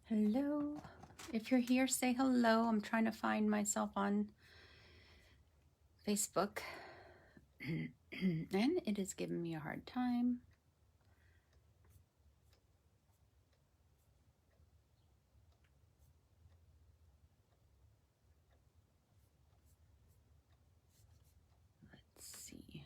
Hello. If you're here, say hello. I'm trying to find myself on Facebook. And it is giving me a hard time. Let's see.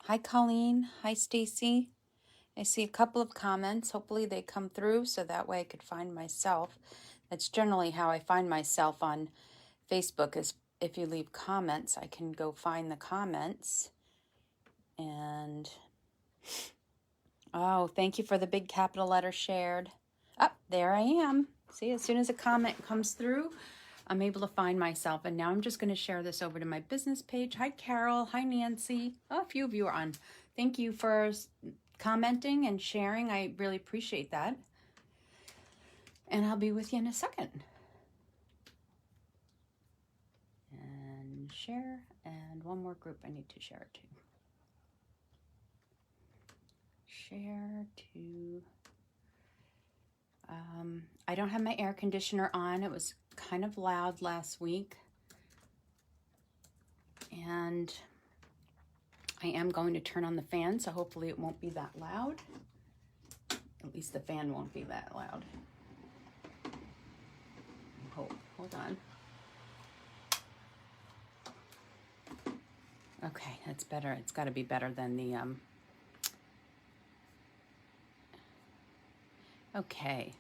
Hi, Colleen. Hi, Stacy. I see a couple of comments. Hopefully they come through so that way I could find myself. That's generally how I find myself on Facebook, is if you leave comments, I can go find the comments. And, oh, thank you for the big capital letter shared. Oh, there I am. See, as soon as a comment comes through, I'm able to find myself. And now I'm just going to share this over to my business page. Hi, Carol. Hi, Nancy. Oh, a few of you are on. Thank you for commenting and sharing. I really appreciate that. And I'll be with you in a second. And share. And one more group I need to share it to. Share to... I don't have my air conditioner on. It was kind of loud last week. And I am going to turn on the fan, so hopefully it won't be that loud. At least the fan won't be that loud. I hope. Hold on. Okay, that's better. It's got to be better than the... Okay.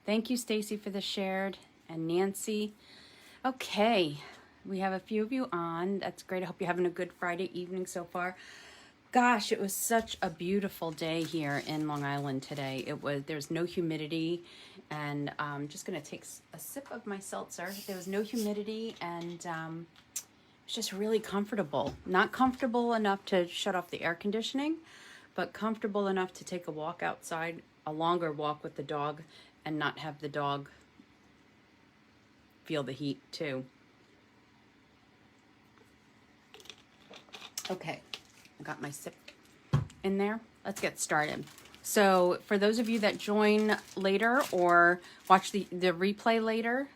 Thank you, Stacy, for the shared, and Nancy. Okay, we have a few of you on. That's great. I hope you're having a good Friday evening so far. Gosh, it was such a beautiful day here in Long Island today. There's no humidity, and I'm just going to take a sip of my seltzer. There was no humidity, and it's just really comfortable. Not comfortable enough to shut off the air conditioning, but comfortable enough to take a walk outside, a longer walk with the dog, and not have the dog feel the heat too. Okay, I got my sip in there. Let's get started. So for those of you that join later or watch the replay later,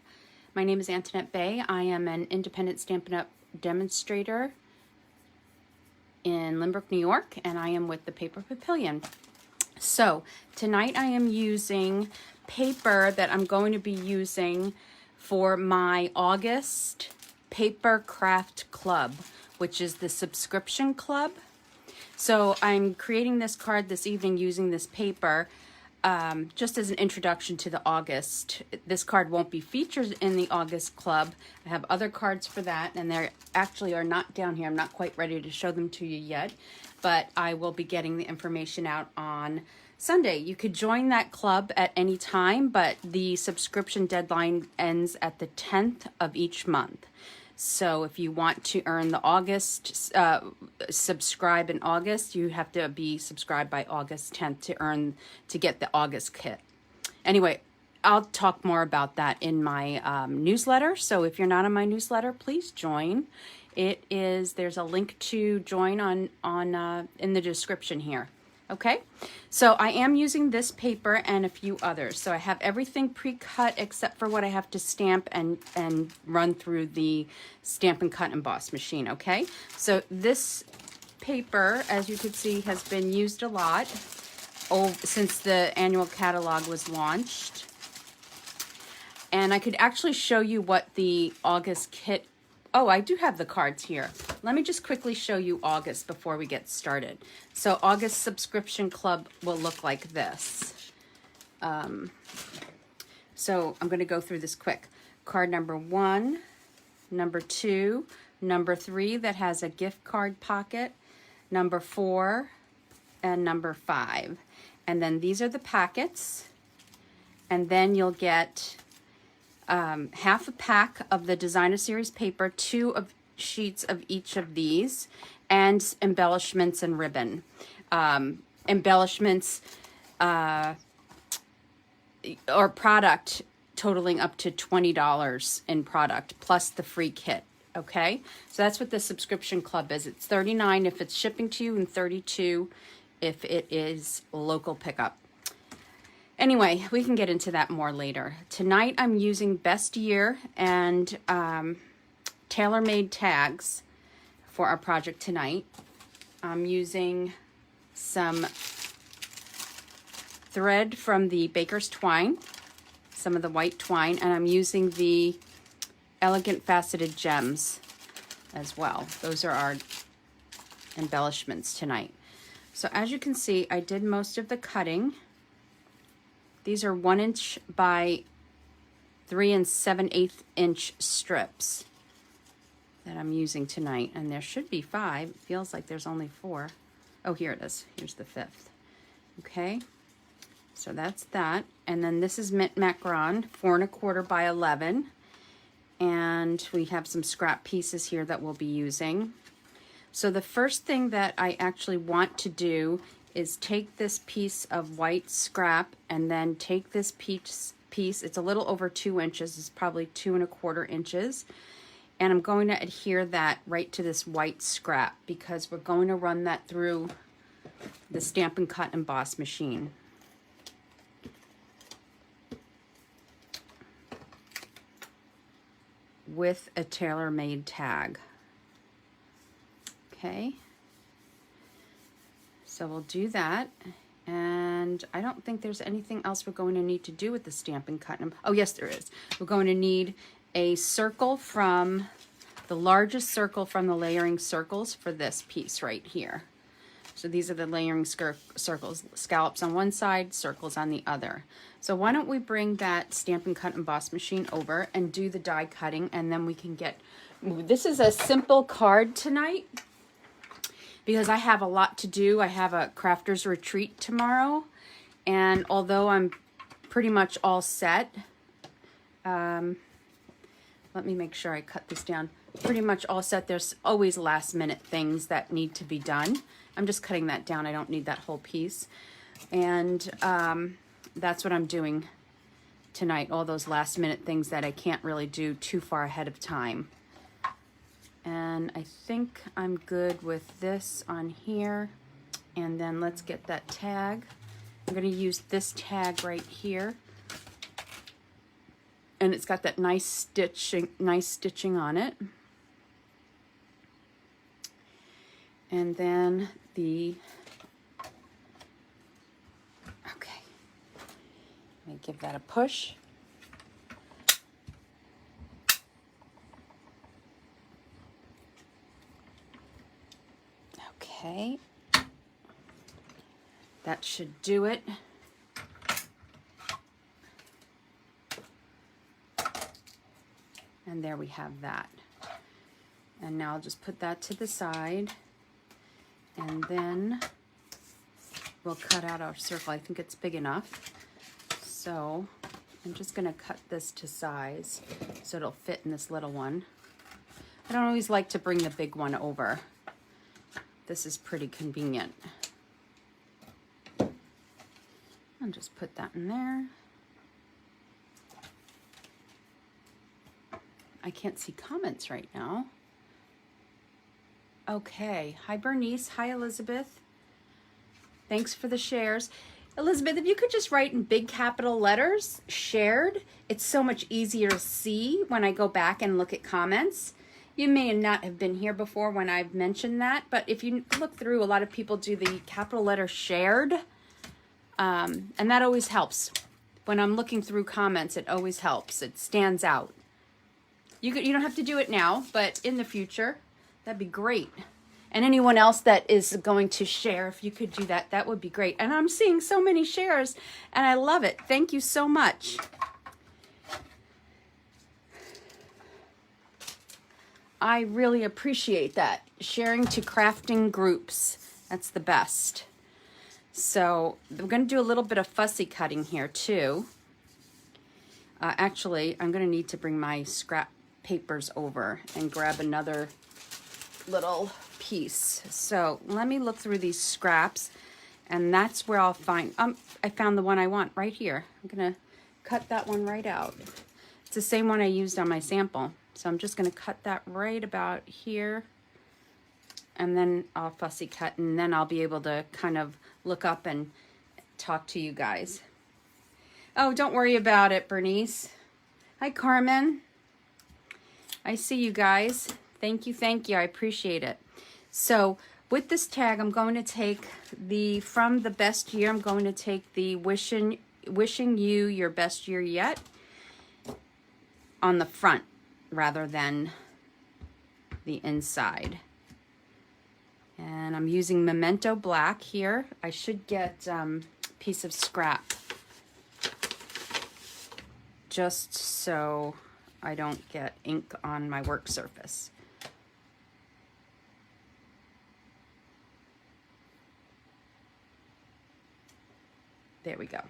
my name is Antoinette Bay. I am an independent Stampin' Up! Demonstrator in Lynbrook, New York, and I am with the Paper Papillion. So tonight I am using paper that I'm going to be using for my August Paper Craft Club, which is the subscription club. So I'm creating this card this evening using this paper. just as an introduction to the August, this card won't be featured in the August club. I have other cards for that, and they actually are not down here. I'm not quite ready to show them to you yet, but I will be getting the information out on Sunday. You could join that club at any time, but the subscription deadline ends at the 10th of each month. So if you want to earn the August, subscribe in August, you have to be subscribed by August 10th to get the August kit. Anyway, I'll talk more about that in my newsletter. So if you're not on my newsletter, please join. There's a link to join on in the description here. Okay, so I am using this paper and a few others. So I have everything pre-cut except for what I have to stamp and run through the Stamp and Cut Emboss machine, okay? So this paper, as you can see, has been used a lot since the annual catalog was launched. And I could actually show you what the August kit. Oh, I do have the cards here. Let me just quickly show you August before we get started. So August subscription club will look like this. So I'm going to go through this quick. Card number 1, number 2, number 3 that has a gift card pocket, number 4, and number 5. And then these are the packets. And then you'll get half a pack of the Designer Series paper, 2 sheets of each of these, and embellishments and ribbon. Embellishments or product totaling up to $20 in product, plus the free kit. Okay, so that's what the subscription club is. It's $39 if it's shipping to you and $32 if it is local pickup. Anyway, we can get into that more later. Tonight I'm using Best Year and tailor-made tags for our project tonight. I'm using some thread from the Baker's Twine, some of the white twine, and I'm using the Elegant Faceted Gems as well. Those are our embellishments tonight. So as you can see, I did most of the cutting. These are 1 inch by 3 7/8 inch strips that I'm using tonight. And there should be 5. It feels like there's only 4. Oh, here it is. Here's the 5th. Okay. So that's that. And then this is Mint Macaron, 4 1/4 by 11. And we have some scrap pieces here that we'll be using. So the first thing that I actually want to do is take this piece of white scrap and then take this piece, it's a little over 2 inches, it's probably 2 1/4 inches, and I'm going to adhere that right to this white scrap because we're going to run that through the Stamp and Cut Emboss machine. With a tailor-made tag. Okay. So we'll do that, and I don't think there's anything else we're going to need to do with the Stamp and Cut. Oh, yes, there is. We're going to need a circle from the largest circle from the layering circles for this piece right here. So these are the layering circles, scallops on one side, circles on the other. So why don't we bring that Stamp and Cut Emboss machine over and do the die cutting, and then we can get, this is a simple card tonight, because I have a lot to do. I have a crafter's retreat tomorrow, and although I'm pretty much all set, let me make sure I cut this down. Pretty much all set. There's always last minute things that need to be done. I'm just cutting that down. I don't need that whole piece. And that's what I'm doing tonight, all those last minute things that I can't really do too far ahead of time. And I think I'm good with this on here. And then let's get that tag. I'm going to use this tag right here. And it's got that nice stitching on it. And then okay. Let me give that a push. Okay, that should do it. And there we have that. And now I'll just put that to the side. And then we'll cut out our circle. I think it's big enough. So I'm just gonna cut this to size so it'll fit in this little one. I don't always like to bring the big one over. This is pretty convenient. I'll just put that in there. I can't see comments right now. Okay, hi Bernice, hi Elizabeth. Thanks for the shares. Elizabeth, if you could just write in big capital letters, shared, it's so much easier to see when I go back and look at comments. You may not have been here before when I've mentioned that, but if you look through, a lot of people do the capital letter shared, and that always helps. When I'm looking through comments, it always helps. It stands out. You don't have to do it now, but in the future, that'd be great. And anyone else that is going to share, if you could do that, that would be great. And I'm seeing so many shares, and I love it. Thank you so much. I really appreciate that. Sharing to crafting groups. That's the best. So we're going to do a little bit of fussy cutting here too. Actually, I'm going to need to bring my scrap papers over and grab another little piece. So let me look through these scraps, and that's where I'll find, I found the one I want right here. I'm going to cut that one right out. It's the same one I used on my sample. So I'm just going to cut that right about here, and then I'll fussy cut, and then I'll be able to kind of look up and talk to you guys. Oh, don't worry about it, Bernice. Hi, Carmen. I see you guys. Thank you, thank you. I appreciate it. So with this tag, I'm going to take the, from the best year, I'm going to take the wishing you your best year yet on the front rather than the inside. And I'm using Memento Black here. I should get a piece of scrap just so I don't get ink on my work surface. There we go.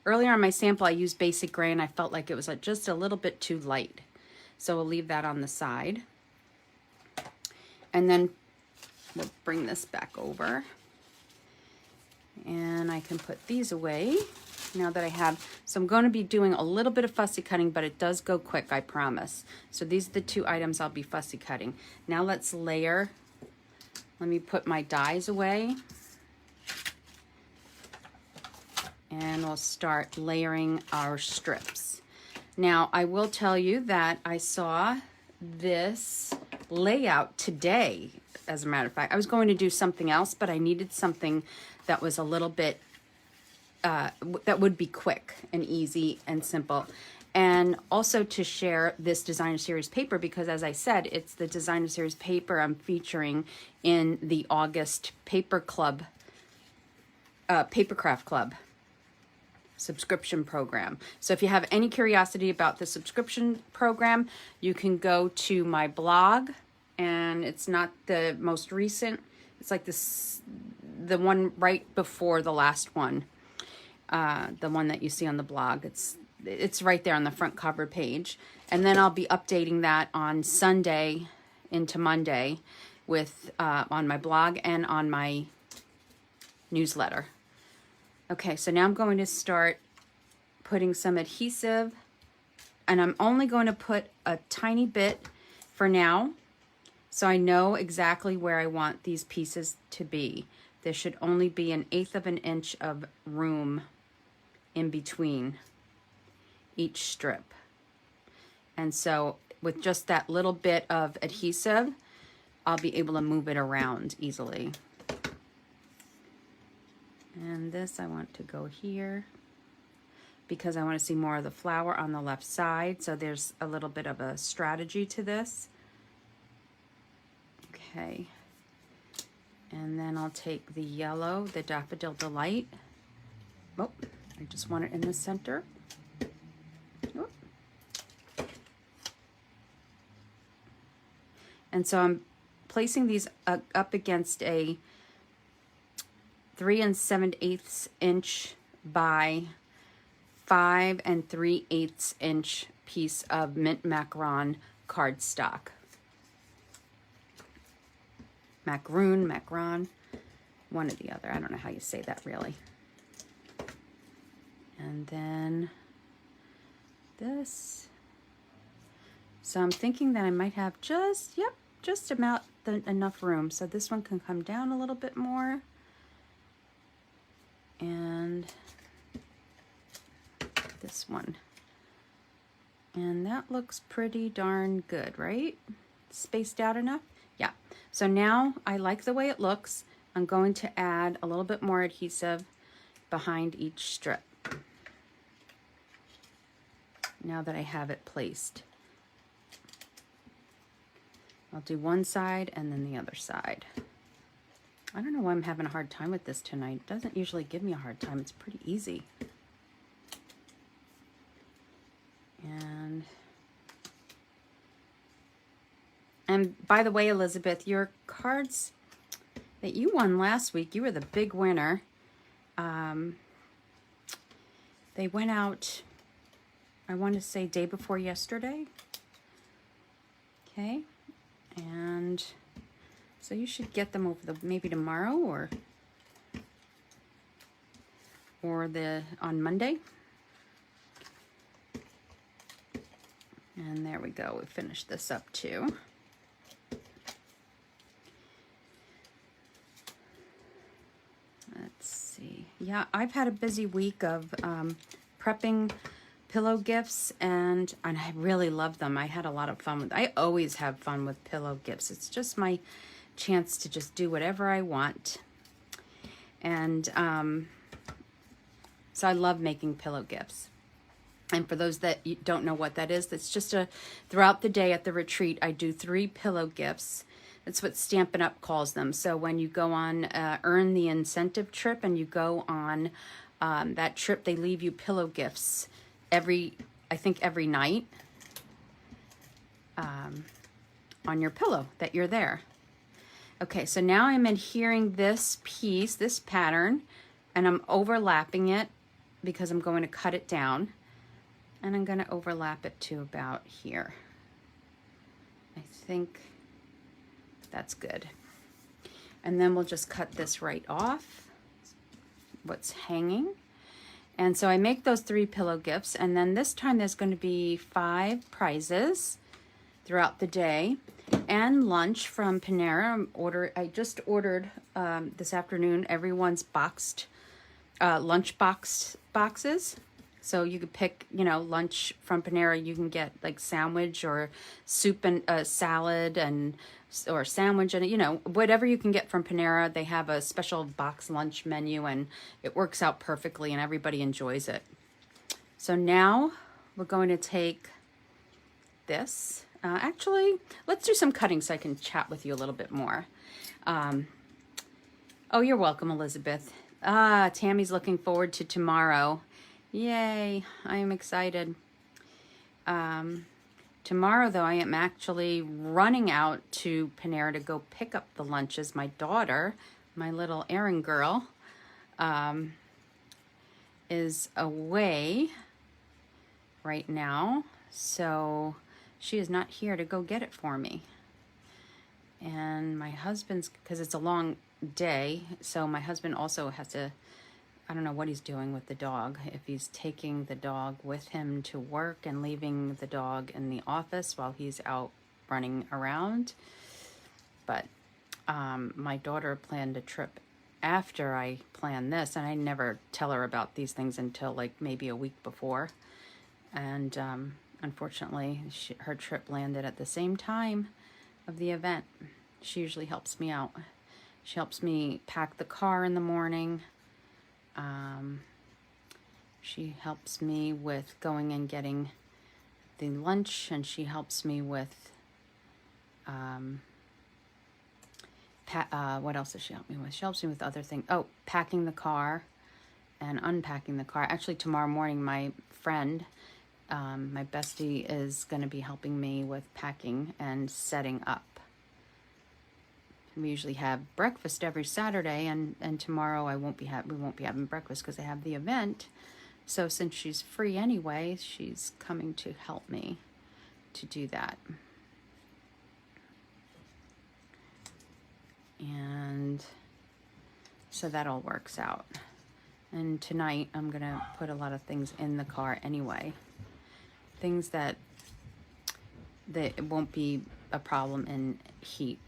Earlier on my sample, I used basic gray, and I felt like it was just a little bit too light. So we'll leave that on the side. And then we'll bring this back over. And I can put these away now that I have. So I'm going to be doing a little bit of fussy cutting, but it does go quick, I promise. So these are the two items I'll be fussy cutting. Now let's layer. Let me put my dies away. And we'll start layering our strips. Now, I will tell you that I saw this layout today, as a matter of fact. I was going to do something else, but I needed something that was a little bit, that would be quick and easy and simple. And also to share this designer series paper, because as I said, it's the designer series paper I'm featuring in the August paper club, papercraft club subscription program. So if you have any curiosity about the subscription program, you can go to my blog, and it's not the most recent. It's like this, the one right before the last one, the one that you see on the blog. It's right there on the front cover page. And then I'll be updating that on Sunday into Monday with on my blog and on my newsletter. Okay, so now I'm going to start putting some adhesive, and I'm only going to put a tiny bit for now, so I know exactly where I want these pieces to be. There should only be 1/8 of an inch of room in between each strip. And so with just that little bit of adhesive, I'll be able to move it around easily. And this I want to go here because I want to see more of the flower on the left side. So there's a little bit of a strategy to this. Okay. And then I'll take the yellow, the Daffodil Delight. Oh, I just want it in the center. Oh. And so I'm placing these up against a 3 7/8 inch by 5 3/8 inch piece of mint macaron cardstock. Macaron, one or the other. I don't know how you say that really. And then this. So I'm thinking that I might have just about enough room. So this one can come down a little bit more. And this one. And that looks pretty darn good, right? Spaced out enough? Yeah. So now I like the way it looks. I'm going to add a little bit more adhesive behind each strip. Now that I have it placed. I'll do one side and then the other side. I don't know why I'm having a hard time with this tonight. It doesn't usually give me a hard time. It's pretty easy. And by the way, Elizabeth, your cards that you won last week, you were the big winner. They went out, I want to say day before yesterday. Okay. And so you should get them over maybe tomorrow or on Monday. And there we go. We finished this up too. Let's see. Yeah, I've had a busy week of prepping pillow gifts, and I really love them. I had a lot of fun with. I always have fun with pillow gifts. It's just my chance to just do whatever I want. And so I love making pillow gifts. And for those that don't know what that is, that's just throughout the day at the retreat, I do 3 pillow gifts. That's what Stampin' Up calls them. So when you go on Earn the Incentive trip and you go on that trip, they leave you pillow gifts I think every night on your pillow that you're there. Okay, so now I'm adhering this piece, this pattern, and I'm overlapping it because I'm going to cut it down. And I'm going to overlap it to about here. I think that's good. And then we'll just cut this right off, what's hanging. And so I make those 3 pillow gifts, and then this time there's going to be 5 prizes throughout the day and lunch from Panera. I just ordered this afternoon everyone's boxed lunch boxes. So you could pick, lunch from Panera. You can get like sandwich or soup and salad or sandwich and, whatever you can get from Panera. They have a special box lunch menu and it works out perfectly and everybody enjoys it. So now we're going to take this. Actually, let's do some cutting so I can chat with you a little bit more. Oh, you're welcome, Elizabeth. Tammy's looking forward to tomorrow. Yay, I am excited. Tomorrow, though, I am actually running out to Panera to go pick up the lunches. My daughter, my little errand girl, is away right now. So she is not here to go get it for me. And my husband's, because it's a long day, so my husband also has to, I don't know what he's doing with the dog. If he's taking the dog with him to work and leaving the dog in the office while he's out running around. But my daughter planned a trip after I planned this, and I never tell her about these things until like maybe a week before. And unfortunately, her trip landed at the same time of the event. She usually helps me out. She helps me pack the car in the morning. She helps me with going and getting the lunch, and she helps me with what else does she help me with? She helps me with other things. Oh, packing the car and unpacking the car. Actually, tomorrow morning, my friend, my bestie, is going to be helping me with packing and setting up. We usually have breakfast every Saturday, and tomorrow we won't be having breakfast because I have the event. So since she's free anyway, she's coming to help me to do that. And so that all works out. And tonight I'm gonna put a lot of things in the car anyway. Things that it won't be a problem in heat.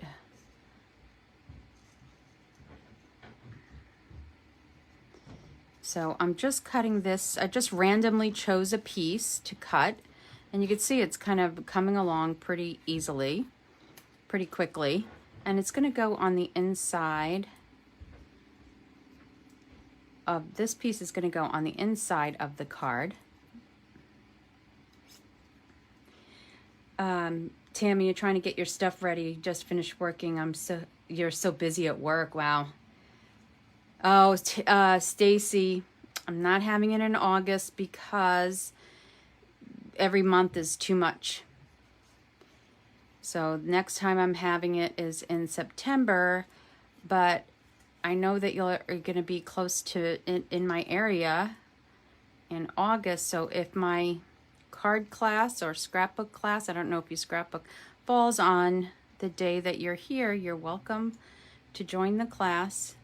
So I'm just cutting this. I just randomly chose a piece to cut, and you can see it's kind of coming along pretty easily, pretty quickly. And it's going to go on the inside of this piece is going to go on the inside of the card. Tammy, you're trying to get your stuff ready. You just finished working. You're so busy at work. Wow. Oh, Stacy, I'm not having it in August because every month is too much. So next time I'm having it is in September, but I know that you're going to be close to in my area in August. So if my card class or scrapbook class, I don't know if you scrapbook, falls on the day that you're here, you're welcome to join the class.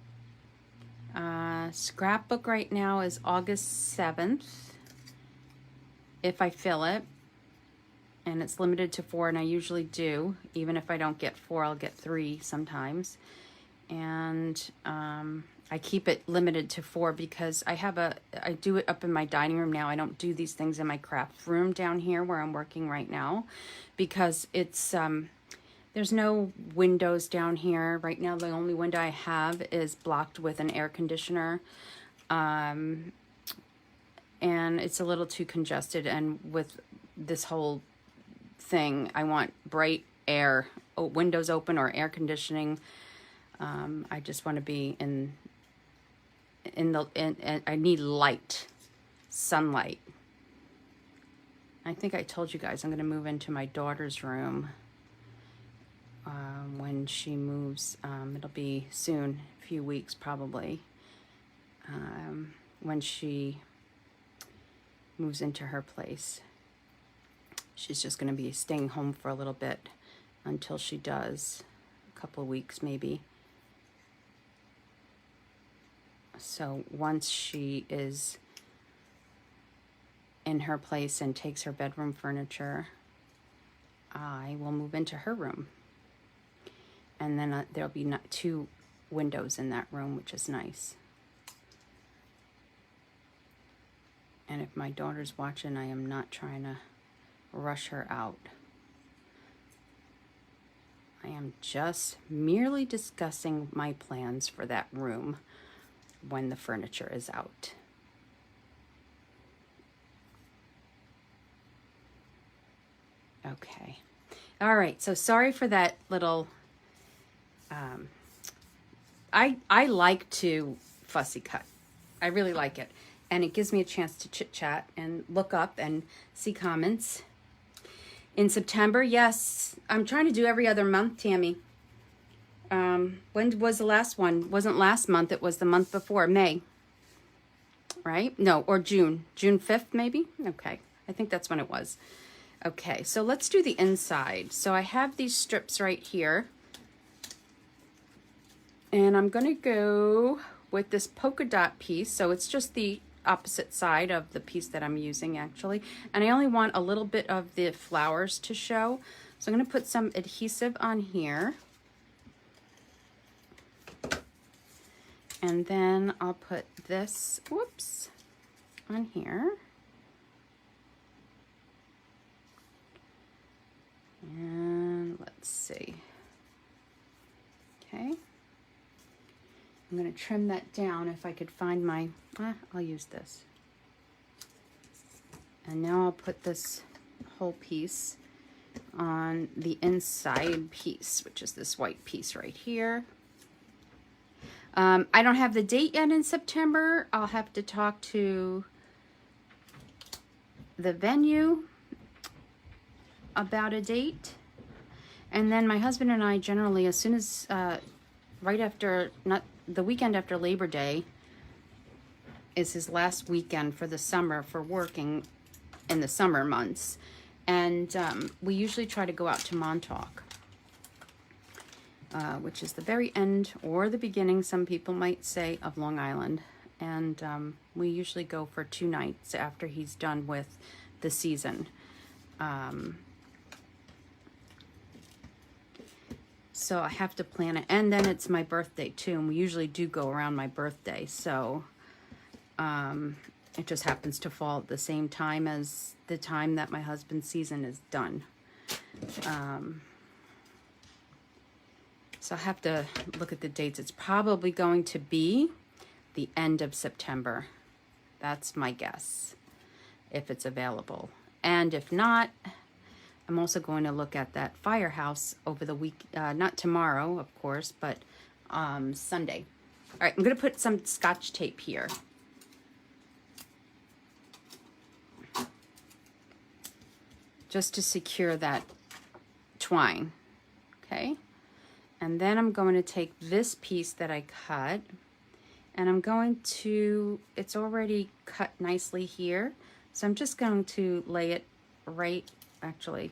Scrapbook right now is August 7th, if I fill it, and it's limited to 4, and I usually do. Even if I don't get 4, I'll get 3 sometimes. And I keep it limited to 4 because I do it up in my dining room now. I don't do these things in my craft room down here where I'm working right now because it's there's no windows down here. Right now, the only window I have is blocked with an air conditioner. And it's a little too congested. And with this whole thing, I want bright air, windows open or air conditioning. I just want to be in I need light, sunlight. I think I told you guys I'm going to move into my daughter's room. When she moves, it'll be soon, a few weeks probably, when she moves into her place. She's just going to be staying home for a little bit until she does, a couple of weeks maybe. So once she is in her place and takes her bedroom furniture, I will move into her room. And then there'll be 2 windows in that room, which is nice. And if my daughter's watching, I am not trying to rush her out. I am just merely discussing my plans for that room when the furniture is out. Okay. All right. So sorry for that little... I like to fussy cut. I really like it. And it gives me a chance to chit chat and look up and see comments. In September, yes, I'm trying to do every other month, Tammy. When was the last one? Wasn't last month, it was the month before, May. Right? No, or June. June 5th, maybe? Okay, I think that's when it was. Okay, so let's do the inside. So I have these strips right here. And I'm going to go with this polka dot piece. So it's just the opposite side of the piece that I'm using, actually. And I only want a little bit of the flowers to show. So I'm going to put some adhesive on here. And then I'll put this, whoops, on here. And let's see. Okay. I'm going to trim that down if I could find my, I'll use this. And now I'll put this whole piece on the inside piece, which is this white piece right here. I don't have the date yet in September. I'll have to talk to the venue about a date. And then my husband and I generally, as soon as, right after, not the weekend after Labor Day, is his last weekend for the summer for working in the summer months. And we usually try to go out to Montauk, which is the very end or the beginning, some people might say, of Long Island. And we usually go for 2 nights after he's done with the season. So I have to plan it. And then it's my birthday too. And we usually do go around my birthday. So it just happens to fall at the same time as the time that my husband's season is done. So I have to look at the dates. It's probably going to be the end of September. That's my guess, if it's available. And if not, I'm also going to look at that firehouse over the week, not tomorrow, of course, but Sunday. All right, I'm going to put some Scotch tape here. Just to secure that twine, okay? And then I'm going to take this piece that I cut, and I'm going to, it's already cut nicely here, so I'm just going to lay it right, actually,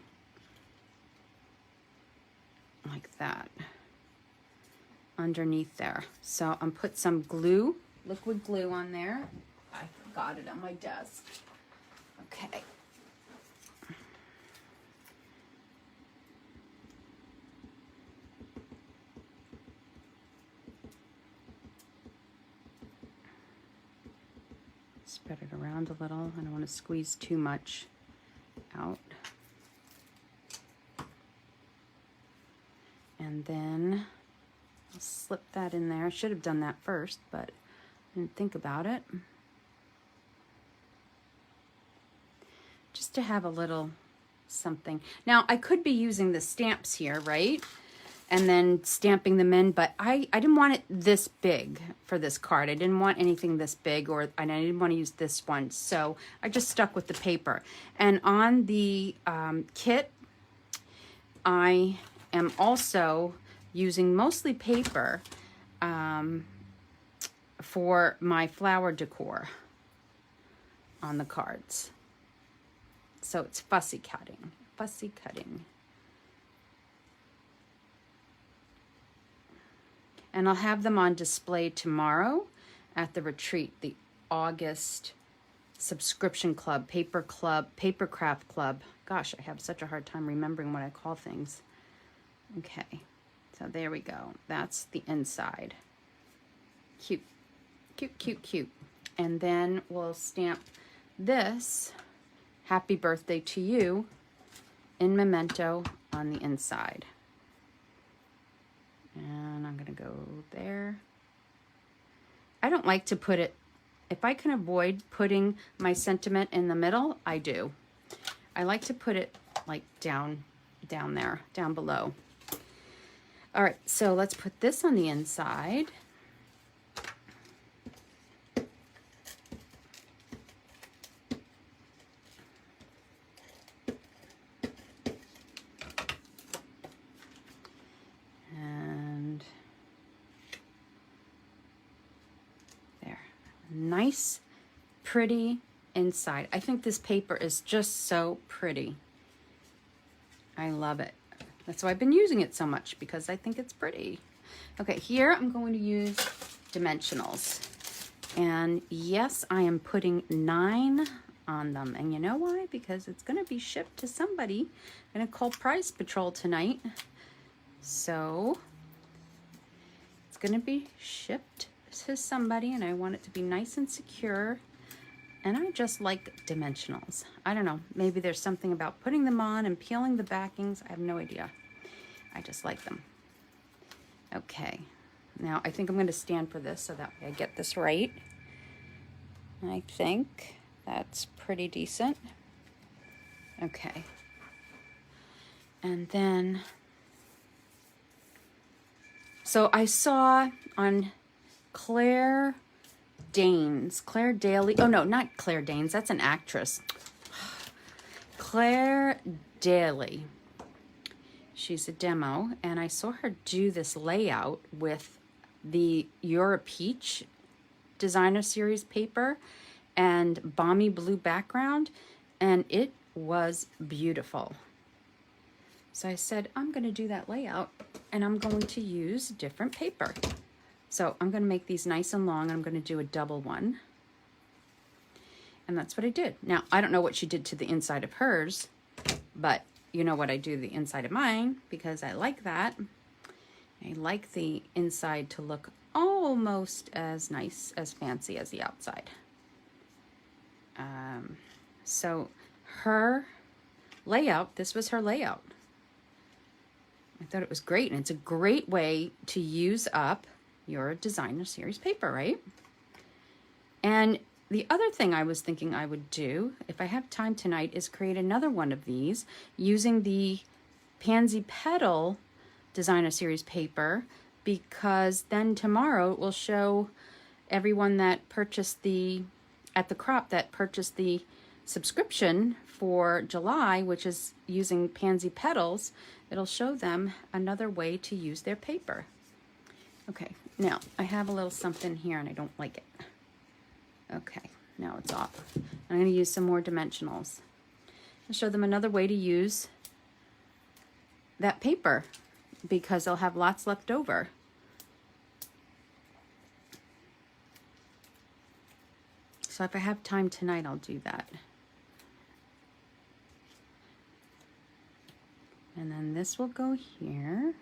like that, underneath there. So I'm put some glue, liquid glue on there. I forgot it on my desk. Okay. Spread it around a little. I don't want to squeeze too much out. And then I'll slip that in there. I should have done that first, but I didn't think about it. Just to have a little something. Now, I could be using the stamps here, right? And then stamping them in, but I didn't want it this big for this card. I didn't want anything this big, and I didn't want to use this one, so I just stuck with the paper. And on the kit, I am also using mostly paper for my flower decor on the cards. So it's fussy cutting, fussy cutting. And I'll have them on display tomorrow at the retreat, the August subscription club, paper craft club. Gosh, I have such a hard time remembering what I call things. Okay, so there we go. That's the inside. Cute, cute, cute, cute. And then we'll stamp this, happy birthday to you, in memento on the inside. And I'm going to go there. I don't like to put it, if I can avoid putting my sentiment in the middle, I do. I like to put it like down there, down below. All right, so let's put this on the inside. Nice, pretty inside. I think this paper is just so pretty. I love it. That's why I've been using it so much, because I think it's pretty. Okay, here I'm going to use dimensionals. And yes, I am putting 9 on them. And you know why? Because it's going to be shipped to somebody. I'm going to call Prize Patrol tonight. So it's going to be shipped to somebody, and I want it to be nice and secure. And I just like dimensionals. I don't know, maybe there's something about putting them on and peeling the backings. I have no idea. I just like them. Okay, now I think I'm going to stand for this so that way I get this right. I think that's pretty decent. Okay, and then so I saw on Claire Daly. Oh no, not Claire Danes. That's an actress. Claire Daly. She's a demo, and I saw her do this layout with the You're a Peach designer series paper and balmy blue background, and it was beautiful. So I said, I'm going to do that layout, and I'm going to use different paper. So I'm going to make these nice and long. I'm going to do a double one. And that's what I did. Now, I don't know what she did to the inside of hers, but you know what I do to the inside of mine, because I like that. I like the inside to look almost as nice, as fancy as the outside. So her layout, this was her layout. I thought it was great, and it's a great way to use up your designer series paper, right? And the other thing I was thinking I would do, if I have time tonight, is create another one of these using the Pansy Petal designer series paper, because then tomorrow it will show everyone that purchased at the crop that purchased the subscription for July, which is using Pansy Petals. It'll show them another way to use their paper. Okay, now I have a little something here and I don't like it. Okay, now it's off. I'm going to use some more dimensionals. I'll show them another way to use that paper, because they'll have lots left over. So if I have time tonight, I'll do that. And then this will go here.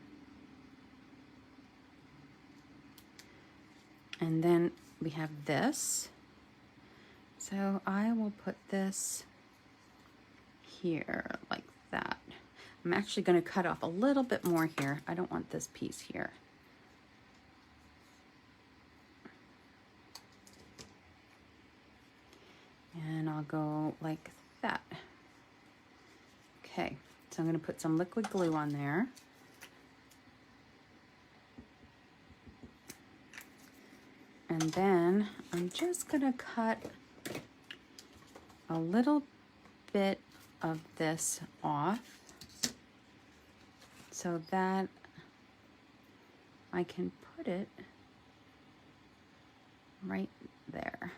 And then we have this. So I will put this here like that. I'm actually going to cut off a little bit more here. I don't want this piece here. And I'll go like that. Okay, so I'm going to put some liquid glue on there. And then I'm just going to cut a little bit of this off so that I can put it right there.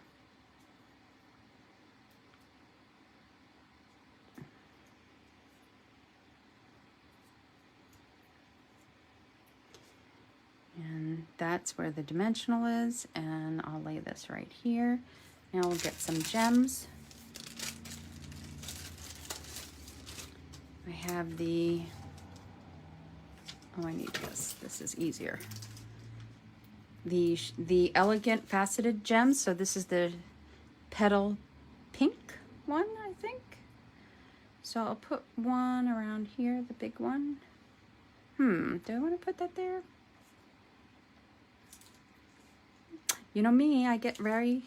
And that's where the dimensional is, and I'll lay this right here. Now we'll get some gems. I have the, oh, I need this. This is easier. The Elegant Faceted gems. So this is the petal pink one, I think. So I'll put one around here, the big one. Do I want to put that there? You know me, I get very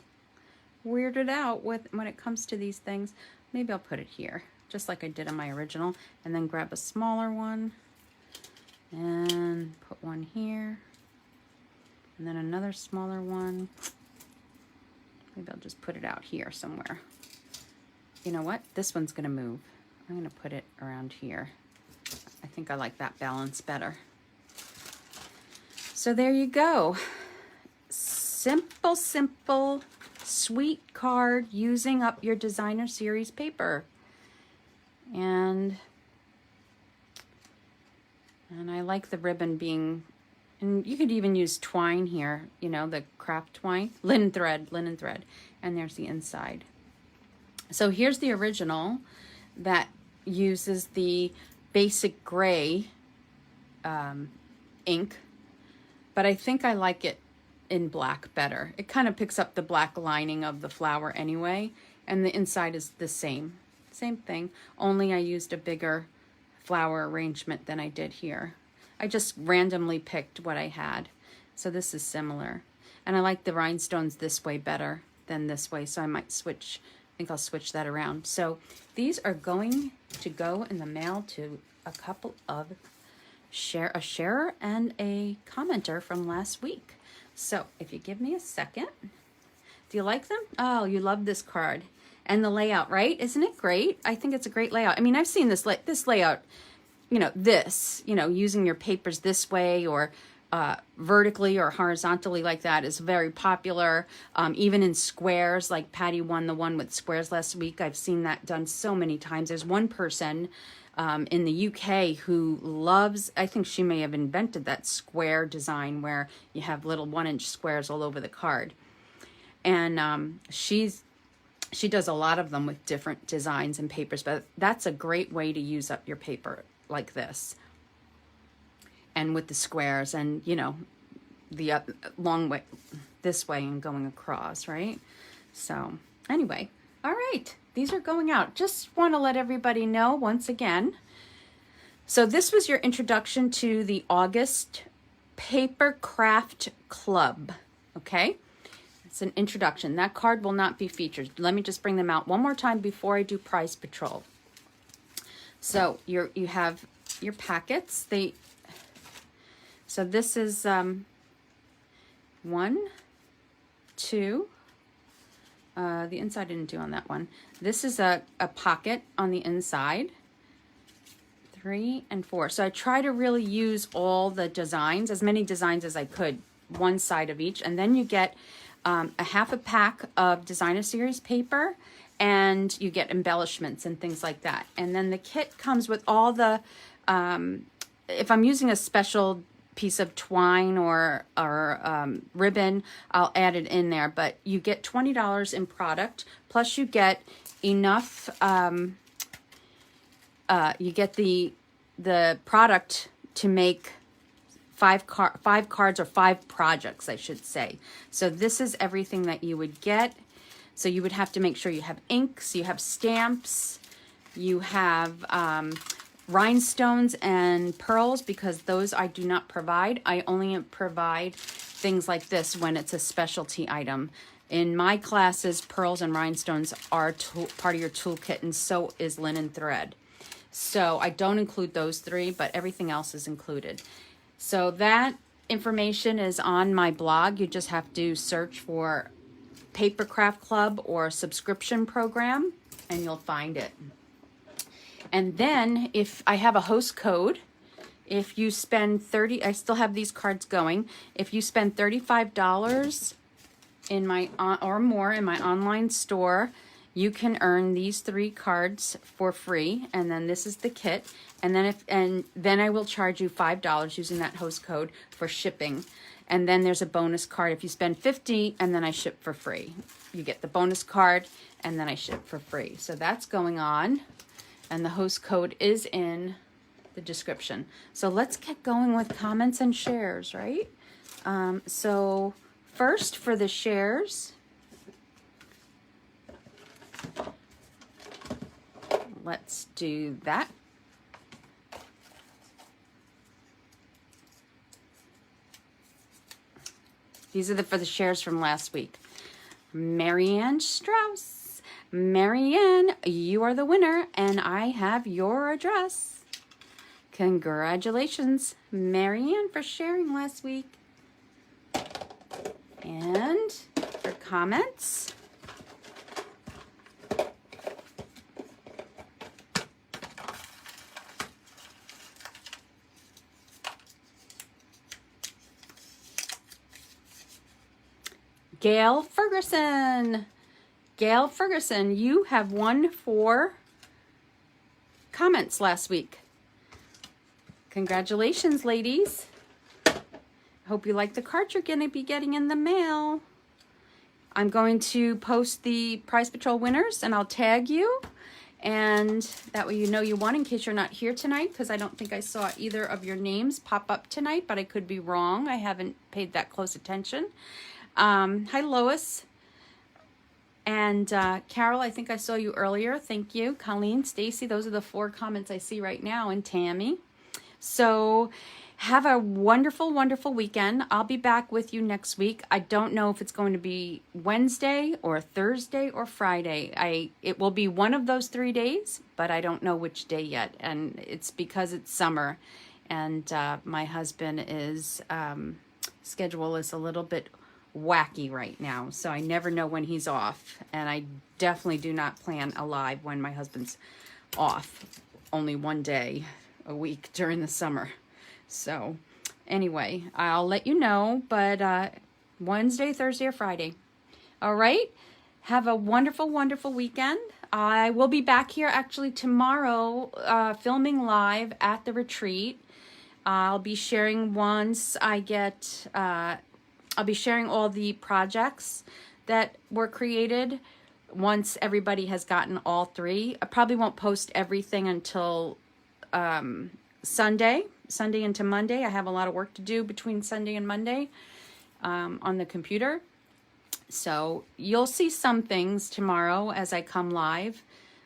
weirded out when it comes to these things. Maybe I'll put it here, just like I did on my original, and then grab a smaller one and put one here, and then another smaller one. Maybe I'll just put it out here somewhere. You know what? This one's gonna move. I'm gonna put it around here. I think I like that balance better. So there you go. Simple, simple, sweet card using up your designer series paper. And I like the ribbon being, and you could even use twine here, you know, the craft twine, linen thread. And there's the inside. So here's the original that uses the basic gray ink, but I think I like it in black better. It kind of picks up the black lining of the flower anyway, and the inside is the same thing, only I used a bigger flower arrangement than I did here. I just randomly picked what I had. So this is similar, and I like the rhinestones this way better than this way, so I might switch. I think I'll switch that around. So these are going to go in the mail to a couple of a sharer and a commenter from last week. So if you give me a second, do you like them? Oh, you love this card and the layout, right? Isn't it great? I think it's a great layout. I mean, I've seen this layout you know, this, you know, using your papers this way or vertically or horizontally like that is very popular. Even in squares, like Patty won the one with squares last week. I've seen that done so many times. There's one person in the UK who loves, I think she may have invented that square design where you have little 1-inch squares all over the card. And she does a lot of them with different designs and papers, but that's a great way to use up your paper like this. And with the squares and, you know, the long way, this way and going across, right? So anyway, all right, these are going out. Just want to let everybody know once again. So this was your introduction to the August Paper Craft Club, okay? It's an introduction. That card will not be featured. Let me just bring them out one more time before I do Prize Patrol. So you have your packets. So this is 1, 2. The inside I didn't do on that one. This is a pocket on the inside. 3 and 4. So I try to really use all the designs, as many designs as I could, one side of each. And then you get a half a pack of designer series paper, and you get embellishments and things like that. And then the kit comes with all the, if I'm using a special piece of twine or ribbon, I'll add it in there. But you get $20 in product, plus you get enough, you get the product to make 5 cards or 5 projects, I should say. So this is everything that you would get. So you would have to make sure you have inks, you have stamps, you have rhinestones and pearls, because those I do not provide. I only provide things like this when it's a specialty item. In my classes, pearls and rhinestones are part of your toolkit, and so is linen thread. So I don't include those 3, but everything else is included. So that information is on my blog. You just have to search for Paper Craft Club or subscription program, and you'll find it. And then if I have a host code, if you spend I still have these cards going. If you spend $35 in my or more in my online store, you can earn these 3 cards for free. And then this is the kit. And then I will charge you $5 using that host code for shipping. And then there's a bonus card if you spend $50, and then I ship for free. You get the bonus card, and then I ship for free. So that's going on. And the host code is in the description. So let's get going with comments and shares, right? So first for the shares, let's do that. These are for the shares from last week. Marianne Strauss. Marianne, you are the winner, and I have your address. Congratulations, Marianne, for sharing last week. And for comments, Gail Ferguson. Gail Ferguson, you have won 4 comments last week. Congratulations, ladies. Hope you like the card you're going to be getting in the mail. I'm going to post the Prize Patrol winners, and I'll tag you. And that way you know you won in case you're not here tonight, because I don't think I saw either of your names pop up tonight, but I could be wrong. I haven't paid that close attention. Hi, Lois. And Carol, I think I saw you earlier. Thank you. Colleen, Stacy, those are the 4 comments I see right now. And Tammy. So have a wonderful, wonderful weekend. I'll be back with you next week. I don't know if it's going to be Wednesday or Thursday or Friday. It will be one of those 3 days, but I don't know which day yet. And it's because it's summer. And my husband is schedule is a little bit wacky right now, so I never know when he's off, and I definitely do not plan a live when my husband's off. Only one day a week during the summer. So anyway, I'll let you know, but Wednesday, Thursday, or Friday. All right. Have a wonderful, wonderful weekend. I will be back here actually tomorrow, filming live at the retreat. I'll be sharing once I get, I'll be sharing all the projects that were created once everybody has gotten all 3. I probably won't post everything until Sunday into Monday. I have a lot of work to do between Sunday and Monday on the computer. So you'll see some things tomorrow as I come live.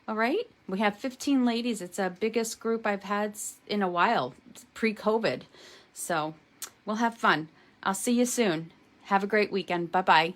All right. We have 15 ladies. It's the biggest group I've had in a while, pre-COVID. So we'll have fun. I'll see you soon. Have a great weekend. Bye-bye.